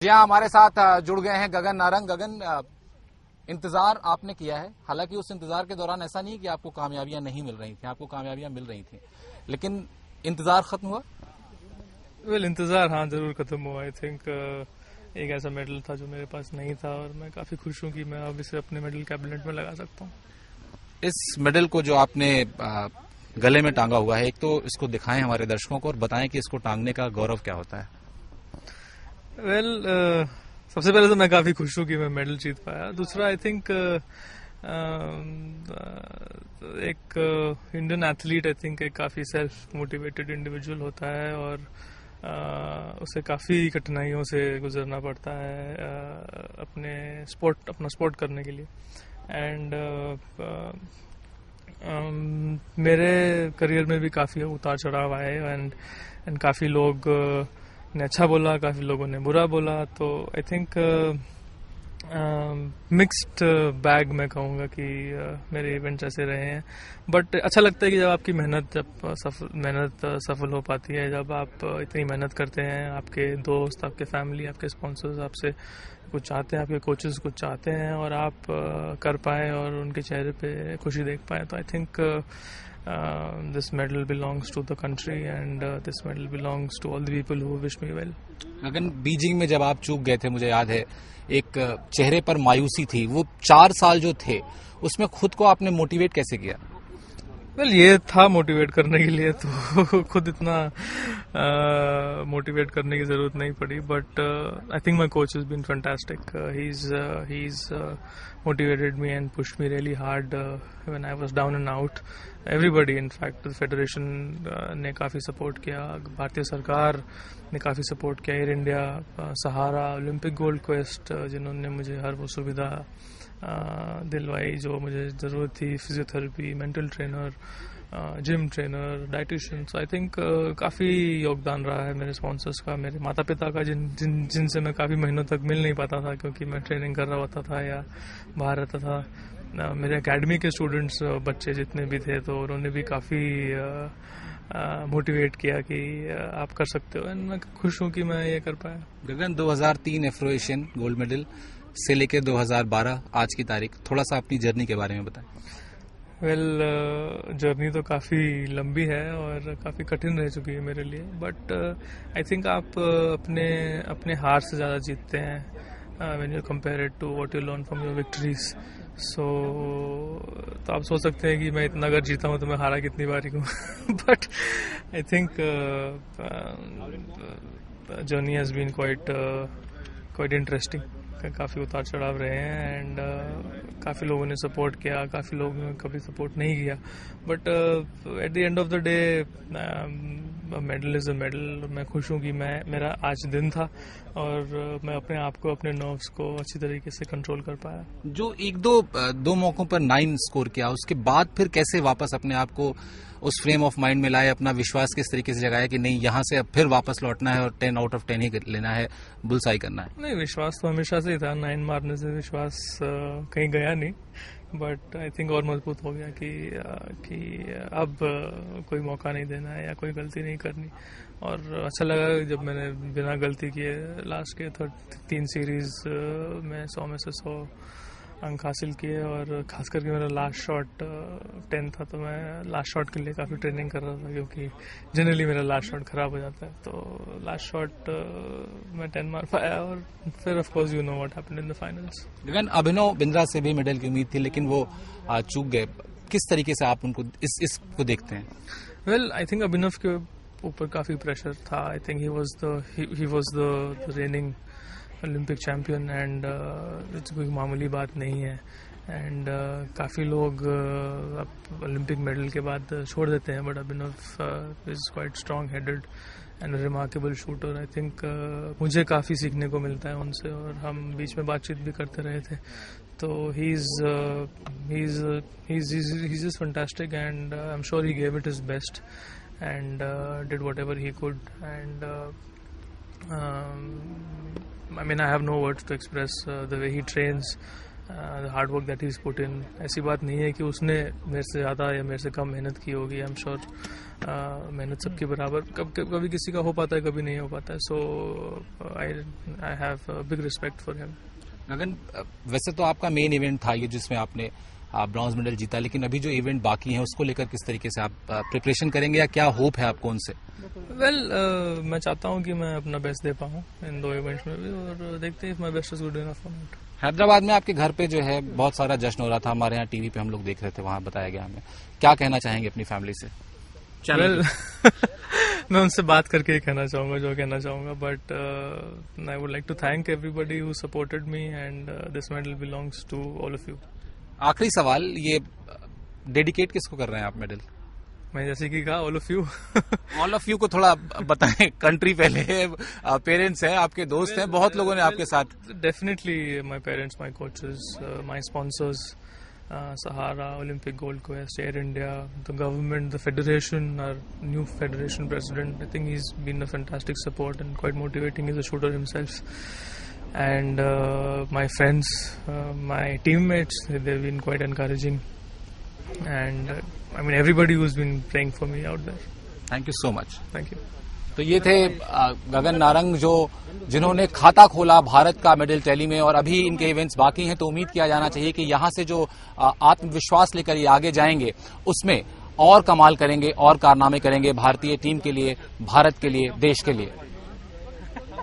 जी हाँ, हमारे साथ जुड़ गए हैं गगन नारंग। गगन, इंतजार आपने किया है, हालांकि उस इंतजार के दौरान ऐसा नहीं कि आपको कामयाबियां नहीं मिल रही थी, आपको कामयाबियां मिल रही थी, लेकिन इंतजार खत्म हुआ। इंतजार हाँ जरूर खत्म हुआ। आई थिंक एक ऐसा मेडल था जो मेरे पास नहीं था और मैं काफी खुश हूँ कि मैं अब इसे अपने मेडल कैबिनेट में लगा सकता हूँ। इस मेडल को जो आपने गले में टांगा हुआ है, एक तो इसको दिखाएं हमारे दर्शकों को और बताएं कि इसको टांगने का गौरव क्या होता है। सबसे पहले तो मैं काफी खुश हूँ कि मैं मेडल जीत पाया। दूसरा आई थिंक एक इंडियन एथलीट आई थिंक एक काफी सेल्फ मोटिवेटेड इंडिविजुअल होता है और उसे काफी कठिनाइयों से गुजरना पड़ता है अपना स्पोर्ट करने के लिए। एंड मेरे करियर में भी काफी उतार चढ़ाव आए एंड काफी लोग ने अच्छा बोला, काफी लोगों ने बुरा बोला। तो आई थिंक मिक्स्ड बैग मैं कहूँगा कि मेरे इवेंट्स ऐसे रहे हैं। बट अच्छा लगता है कि जब आपकी मेहनत सफल हो पाती है, जब आप इतनी मेहनत करते हैं, आपके दोस्त, आपके फैमिली, आपके स्पॉन्सर्स आपसे कुछ चाहते हैं, आपके कोचेस कुछ चाहते हैं और आप कर पाए और उनके चेहरे पे खुशी देख पाए, तो I think this medal belongs to the country and this medal belongs to all the people who wish me well. Gagan, Beijing में जब आप चूक गए थे, मुझे याद है एक चेहरे पर मायूसी थी, वो 4 साल जो थे उसमें खुद को आपने मोटिवेट कैसे किया? ये था मोटिवेट करने के लिए, तो खुद इतना मोटिवेट करने की जरूरत नहीं पड़ी। But I think my coach has been fantastic. He is motivated me and pushed me really hard when I was down and out. Everybody, in fact, the federation ने काफ़ी सपोर्ट किया, भारतीय सरकार ने काफ़ी सपोर्ट किया, एयर इंडिया, सहारा, Olympic gold quest, जिन्होंने मुझे हर वो सुविधा दिलवाई जो मुझे ज़रूरत थी, physiotherapy, mental trainer, gym trainer, dietitian. So I think काफ़ी योगदान रहा है मेरे स्पॉन्सर्स का, मेरे माता पिता का, जिनसे मैं काफ़ी महीनों तक मिल नहीं पाता था क्योंकि मैं ट्रेनिंग कर रहा होता था या बाहर रहता था। मेरे एकेडमी के स्टूडेंट्स, बच्चे जितने भी थे, तो उन्होंने भी काफ़ी मोटिवेट किया कि आप कर सकते हो, एंड मैं खुश हूँ कि मैं ये कर पाया। गगन, 2003 एफ्रो एशियन गोल्ड मेडल से लेकर 2012 आज की तारीख, थोड़ा सा अपनी जर्नी के बारे में बताएं। जर्नी तो काफ़ी लंबी है और काफ़ी कठिन रह चुकी है मेरे लिए। बट आई थिंक आप अपने हार से ज़्यादा जीतते हैं when you compare it to what you learn from your victories. तो आप सोच सकते हैं कि मैं इतना अगर जीता हूँ तो मैं हारा कितनी बारी हूँ। But I think journey has been quite interesting. काफ़ी उतार चढ़ाव रहे हैं एंड काफ़ी लोगों ने सपोर्ट किया, काफ़ी लोगों ने कभी सपोर्ट नहीं किया। But at the end of the day medal is a medal. मैं खुश हूँ कि मेरा आज दिन था और मैं अपने आप को, अपने नर्व्स को अच्छी तरीके से कंट्रोल कर पाया। जो एक दो मौकों पर 9 स्कोर किया, उसके बाद फिर कैसे वापस अपने आप को उस फ्रेम ऑफ माइंड में लाए, अपना विश्वास किस तरीके से जगाया कि नहीं, यहाँ से अब फिर वापस लौटना है और 10 आउट ऑफ 10 ही लेना है, बुलसाई करना है? नहीं, विश्वास तो हमेशा से ही था। 9 मारने से विश्वास कहीं गया नहीं, बट आई थिंक और मजबूत हो गया कि अब कोई मौका नहीं देना है या कोई गलती नहीं करनी। और अच्छा लगा जब मैंने बिना गलती किए लास्ट के 3 सीरीज में 100 में से 100 अंक हासिल किए, और खास करके मेरा लास्ट शॉट 10 था, तो मैं लास्ट शॉट के लिए काफ़ी ट्रेनिंग कर रहा था क्योंकि जनरली मेरा लास्ट शॉट खराब हो जाता है। तो लास्ट शॉट मैं 10 मार पाया और फिर of course you know what happened in the finals. लेकिन अभिनव बिंद्रा से भी मेडल की उम्मीद थी, लेकिन वो चूक गए। किस तरीके से आप उनको इसको देखते हैं? वेल, आई थिंक अभिनव के ऊपर काफ़ी प्रेशर था। I think he was the raining Olympic champion and कोई मामूली बात नहीं है। एंड काफ़ी लोग ओलंपिक मेडल के बाद छोड़ देते हैं, but Abhinav is quite strong headed and remarkable shooter. I think मुझे काफ़ी सीखने को मिलता है उनसे और हम बीच में बातचीत भी करते रहे थे। तो he is fantastic and I am sure he gave it his best and did whatever he could. And I mean, I have no words to express the way he trains, the hard work that he's put in. ऐसी बात नहीं है कि उसने मेरे से ज़्यादा या मेरे से कम मेहनत की होगी. I'm sure मेहनत सबके बराबर कभी किसी का हो पाता है, कभी नहीं हो पाता है. So I have a big respect for him. गगन, वैसे तो आपका मेन इवेंट था ये जिसमें आपने ब्रॉन्ज मेडल जीता, लेकिन अभी जो इवेंट बाकी हैं उसको लेकर किस तरीके से आप प्रिपरेशन करेंगे या क्या होप है आपको उनसे? मैं चाहता हूं कि मैं अपना बेस्ट दे पाऊं इन 2 इवेंट्स में भी, और देखते हैं if my best is good enough for me. Hyderabad में आपके घर पे जो है बहुत सारा जश्न हो रहा था, हमारे यहाँ टीवी पे हम लोग देख रहे थे, वहाँ बताया गया हमें. क्या कहना चाहेंगे अपनी फैमिली से? मैं उनसे बात करके ही कहना चाहूंगा जो कहना चाहूंगा, but I would like to thank everybody who supported me and this medal belongs to all of you. आखिरी सवाल, ये डेडिकेट किसको कर रहे हैं आप मेडल? मैं जैसे कि कहा, all of you. All of you को थोड़ा बताएं. कंट्री पहले, पेरेंट्स हैं, आपके दोस्त हैं, बहुत लोगों ने आपके साथ. Definitely my parents, my coaches, my sponsors, Sahara, Olympic Gold Quest, Air India, the government, the federation, our new federation president. I think he's been a fantastic support and quite motivating. He's a shooter himself. And my friends, my teammates, they've been quite encouraging. And I mean, everybody who's been praying for me out there. Thank you so much. Thank you. तो ये थे गगन नारंग जिन्होंने खाता खोला भारत का medal tally में, और अभी इनके इवेंट्स बाकी हैं. तो उम्मीद किया जाना चाहिए कि यहां से जो आत्मविश्वास लेकर ये आगे जाएंगे उसमें और कमाल करेंगे और कारनामे करेंगे भारतीय टीम के लिए, भारत के लिए, देश के लिए.